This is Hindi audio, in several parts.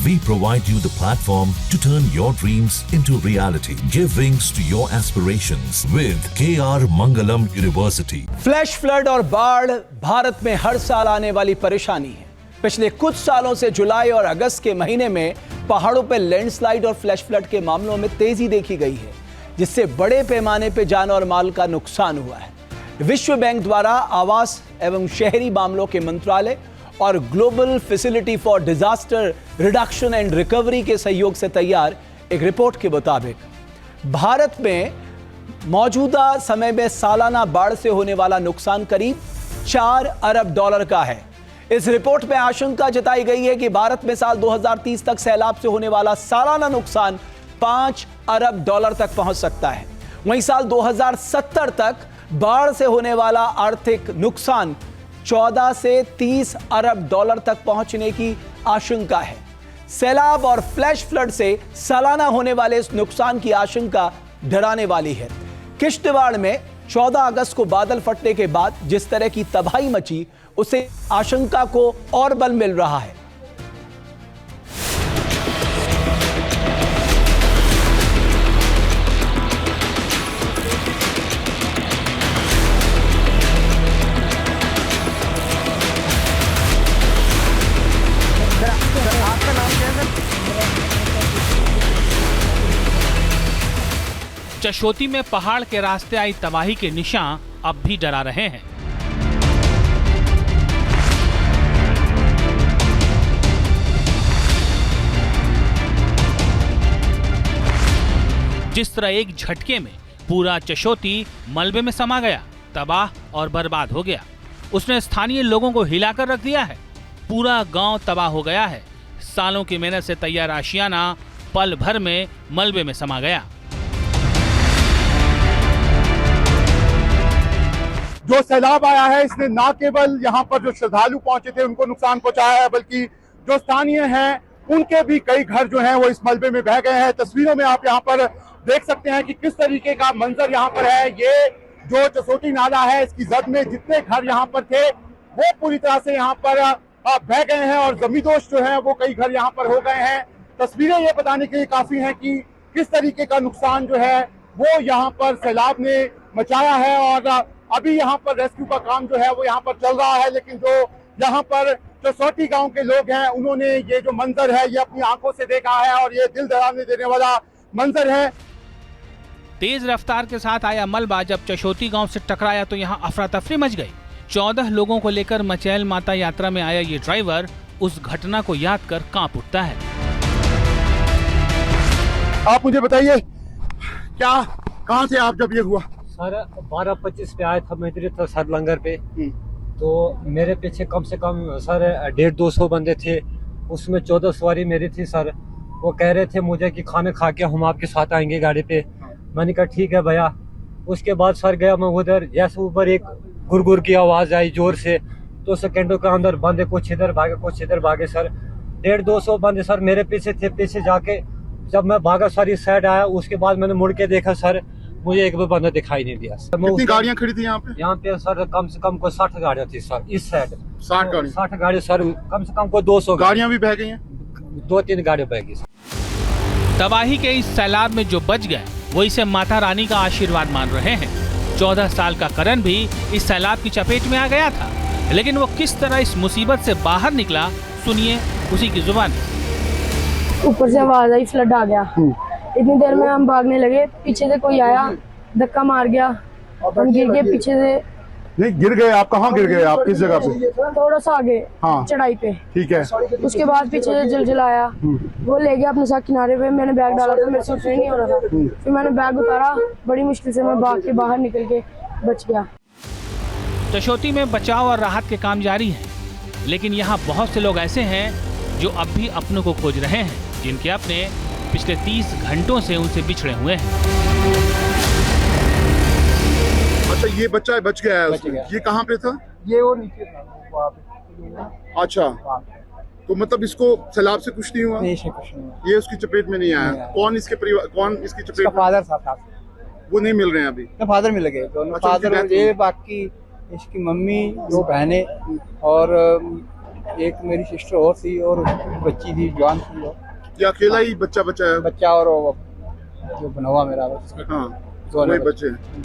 We provide you the platform to turn your dreams into reality. Give wings to your aspirations with KR Mangalam University. Flash flood और बाढ़ भारत में हर साल आने वाली परेशानी है। पिछले कुछ सालों से जुलाई और अगस्त के महीने में पहाड़ों पर लैंडस्लाइड और फ्लैश फ्लड के मामलों में तेजी देखी गई है, जिससे बड़े पैमाने पर जान और माल का नुकसान हुआ है। विश्व बैंक द्वारा आवास एवं शहरी मामलों के मंत्रालय और global facility for disaster reduction and recovery के सहयोग से तैयार एक रिपोर्ट के मुताबिक भारत में मौजूदा समय में सालाना बाढ़ से होने वाला नुकसान करीब 4 अरब डॉलर का है। इस रिपोर्ट में आशंका जताई गई है कि भारत में साल 2030 तक सैलाब से होने वाला सालाना नुकसान 5 अरब डॉलर तक पहुंच सकता है। वहीं साल 2070 तक बाढ़ से होने वाला आर्थिक नुकसान 14 से 30 अरब डॉलर तक पहुंचने की आशंका है। सैलाब और फ्लैश फ्लड से सालाना होने वाले इस नुकसान की आशंका डराने वाली है। किश्तवाड़ में 14 अगस्त को बादल फटने के बाद जिस तरह की तबाही मची, उसे आशंका को और बल मिल रहा है। चशोती में पहाड़ के रास्ते आई तबाही के निशान अब भी डरा रहे हैं। जिस तरह एक झटके में पूरा चशोती मलबे में समा गया, तबाह और बर्बाद हो गया, उसने स्थानीय लोगों को हिलाकर रख दिया है। पूरा गांव तबाह हो गया है। सालों की मेहनत से तैयार आशियाना पल भर में मलबे में समा गया। जो सैलाब आया है, इसने न केवल यहाँ पर जो श्रद्धालु पहुंचे थे उनको नुकसान पहुंचाया है, बल्कि जो स्थानीय हैं उनके भी कई घर जो हैं वो इस मलबे में बह गए हैं। तस्वीरों में आप यहाँ पर देख सकते हैं कि किस तरीके का मंजर यहाँ पर है। ये जो चशोती नाला है, इसकी जद में जितने घर यहाँ पर थे वो पूरी तरह से यहाँ पर बह गए हैं और जमींदोज जो है वो कई घर यहाँ पर हो गए हैं। तस्वीरें ये बताने के लिए काफी हैं कि किस तरीके का नुकसान जो है वो यहाँ पर सैलाब ने मचाया है। और अभी यहाँ पर रेस्क्यू का काम जो है वो यहाँ पर चल रहा है, लेकिन जो यहाँ पर चशोती गांव के लोग हैं उन्होंने ये जो मंजर है ये अपनी आंखों से देखा है और ये दिल दहलाने देने वाला मंजर है। तेज रफ्तार के साथ आया मलबा जब चशोती गांव से टकराया तो यहाँ अफरा तफरी मच गई। 14 लोगों को लेकर मचैल माता यात्रा में आया ये ड्राइवर उस घटना को याद कर कांप उठता है। आप मुझे बताइए क्या, कहाँ से आप जब ये हुआ? सर 12:25 पे आया था, मैं इधर था सर लंगर पे। तो मेरे पीछे कम से कम सर 150-200 बंदे थे, उसमें 14 सवारी मेरी थी सर। वो कह रहे थे मुझे कि खाना खा के हम आपके साथ आएंगे गाड़ी पे। मैंने कहा ठीक है भैया। उसके बाद सर गया मैं उधर, जैसे ऊपर एक गुरगुर की आवाज आई जोर से, तो सेकेंडों के अंदर बंदे कुछ इधर भागे कुछ इधर भागे सर। 150-200 बंदे सर मेरे पीछे थे। पीछे जाके जब मैं भागा सर इस साइड आया, उसके बाद मैंने मुड़ के देखा सर, मुझे एक भी बंदा दिखाई नहीं दिया। कितनी गाड़ियां खड़ी थी यहाँ पे? यहाँ पे सर कम से कम को 60 गाड़ियां थी सर इस साइड। 60 गाड़ी सर, कम से कम को 200 गाड़ियां भी बह गई हैं। 2-3 गाड़ियां बह गई। तबाही के इस सैलाब में जो बच गए वो इसे माता रानी का आशीर्वाद मान रहे हैं। 14 साल का करण भी इस सैलाब की चपेट में आ गया था, लेकिन वो किस तरह इस मुसीबत से बाहर निकला, सुनिए उसी की जुबान। ऊपर से आवाज आई, फ्लड आ गया। इतनी देर में हम भागने लगे, पीछे से कोई आया, धक्का मार गया, हम गिर गए पीछे से। नहीं गिर गए आप? कहाँ गिर गए आप? किस जगह पे? थोड़ा सा आगे, हाँ, चढ़ाई पे। ठीक है। उसके बाद पीछे से जलजला आया, वो ले गया अपने साथ किनारे पे। मैंने बैग डाला था, मेरे से उठने नहीं हो रहा था। फिर मैंने बैग उतारा, बड़ी मुश्किल से मैं भाग के बाहर निकल के बच गया। चशोती में बचाव और राहत के काम जारी हैं, लेकिन यहाँ बहुत से लोग ऐसे हैं जो अब भी अपनों को खोज रहे हैं, जिनके अपने पिछले 30 घंटों से उनसे बिछड़े हुए हैं। अच्छा, ये बच्चा बच गया है। ये कहाँ पे था? ये वो नीचे था वहाँ पे। अच्छा, तो मतलब इसको सैलाब से कुछ नहीं हुआ? नहीं, कुछ नहीं। ये उसकी चपेट में नहीं आया। कौन इसके परिवार, कौन इसकी चपेट में? फादर साहब, वो नहीं मिल रहे हैं अभी? फादर मिल गए दोनों। अच्छा, फादर और ये, बाकी इसकी मम्मी, 2 बहनें और एक मेरी सिस्टर और थी और बच्ची थी, जवान थी। और ये अकेला ही बच्चा है? बच्चा और वो जो बना हुआ मेरा हाँ, दोनों वही बच्चे हैं।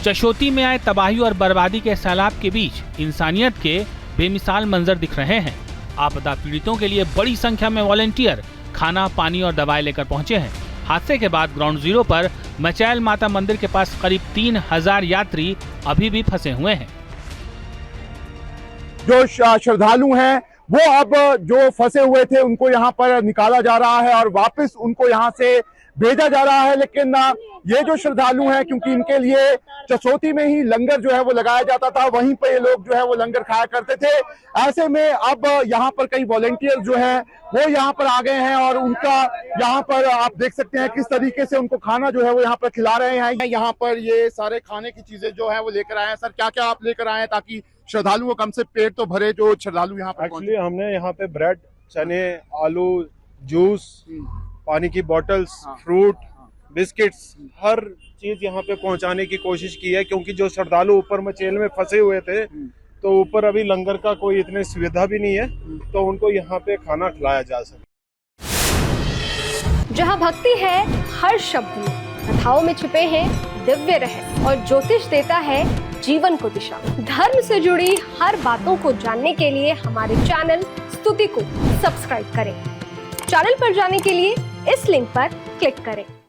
चशोती में आए तबाही और बर्बादी के सैलाब के बीच इंसानियत के बेमिसाल मंजर दिख रहे हैं। आपदा पीड़ितों के लिए बड़ी संख्या में वॉलेंटियर खाना, पानी और दवाएं लेकर पहुंचे हैं। हादसे के बाद ग्राउंड जीरो पर मचैल माता मंदिर के पास करीब 3000 यात्री अभी भी फंसे हुए हैं। जो श्रद्धालु हैं वो अब जो फंसे हुए थे उनको यहाँ पर निकाला जा रहा है और वापस उनको यहाँ से भेजा जा रहा है। लेकिन ये जो श्रद्धालु हैं, क्योंकि इनके लिए चसोती में ही लंगर जो है वो लगाया जाता था, वहीं पे ये लोग जो है वो लंगर खाया करते थे। ऐसे में अब यहाँ पर कई वॉलेंटियर जो हैं वो यहाँ पर आ गए हैं और उनका यहाँ पर आप देख सकते हैं किस तरीके से उनको खाना जो है वो यहाँ पर खिला रहे हैं। यहाँ पर ये सारे खाने की चीजें जो है वो लेकर आए हैं। सर, क्या क्या आप लेकर आए हैं ताकि श्रद्धालु को कम से पेट तो भरे जो श्रद्धालु यहाँ पर? एक्चुअली हमने यहाँ पे ब्रेड, चने, आलू, जूस, पानी की बॉटल्स, फ्रूट, बिस्किट्स, हर चीज यहाँ पे पहुँचाने की कोशिश की है, क्योंकि जो श्रद्धालु ऊपर मचेल में फंसे हुए थे तो ऊपर अभी लंगर का कोई इतनी सुविधा भी नहीं है, तो उनको यहाँ पे खाना खिलाया जा सके। जहाँ भक्ति है हर शब्द में, कथाओं में छिपे हैं दिव्य रहस्य और ज्योतिष देता है जीवन को दिशा। धर्म से जुड़ी हर बातों को जानने के लिए हमारे चैनल स्तुति को सब्सक्राइब करें। चैनल पर जाने के लिए इस लिंक पर क्लिक करें।